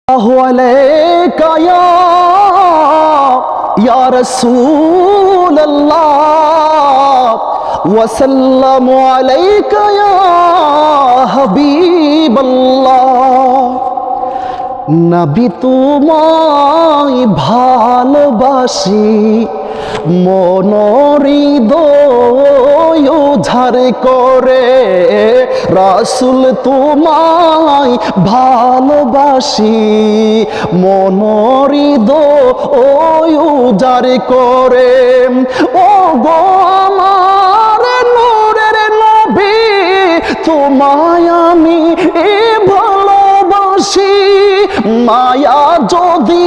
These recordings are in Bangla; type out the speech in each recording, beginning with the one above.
আলাইকা ইয়া রাসূলাল্লাহ ওয়া সাল্লামু আলাইকা ইয়া হাবিবাল্লাহ। নবী তোমায় ভালোবাসি, মন হৃদয় উজাড় করে। রাসূল তোমায় ভালোবাসি, মন হৃদয় উজাড় করে। ও গো আমার নূরের নবী, তোমায় আমি ভালোবাসি। মায়া যদি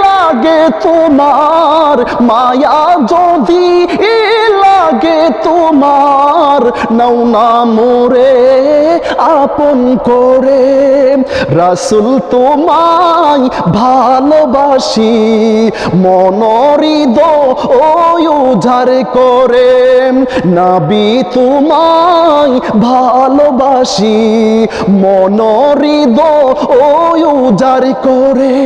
লাগে তোমার, মায়া যদি লাগে তোমার, নাও না মোরে আপন করে। রাসূল তোমায় ভালোবাসি, মন হৃদয় উজাড় করে। নবী তোমায় ভালোবাসি, মন হৃদয় উজাড় করে।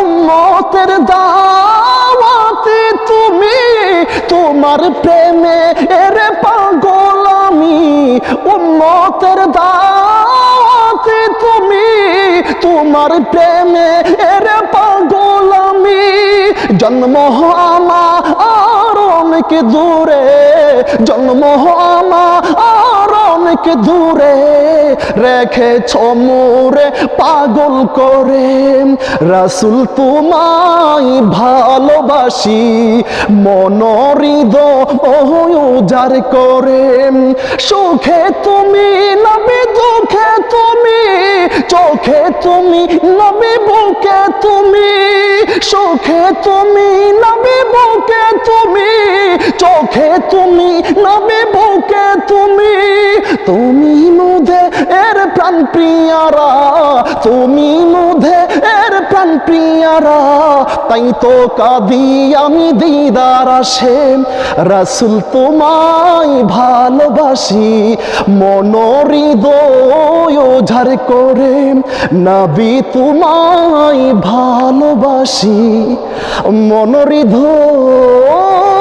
উম্মতের দাওয়াতে তুমি, তোমার প্রেমে এর পাগল আমি। উম্মতের দাওয়াতে তুমি, তোমার প্রেমে এর পাগল আমি। জন্ম আমার অনেক দূরে, জন্ম আমার অনেক দূরে, রেখেছ মোরে পাগল করে। রাসূল তোমায় ভালোবাসি, মন হৃদয় উজাড় করে। সুখে তুমি নবী, দুঃখে তুমি, চোখে তুমি নবী, বুকে তুমি। সুখে তুমি নবী, বুকে তুমি, চোখে তুমি নবী, বুকে তুমি। তুমি মুদে এর প্রাণ প্রিয়ারা, তুমি মুদে এর প্রাণ প্রিয়ারা, তাই তো কাঁদি আমি দিদার আসে। রাসূল তোমায় ভালোবাসি, মন হৃদয় উজাড় করে। নবী তোমায় ভালোবাসি, মন হৃদয়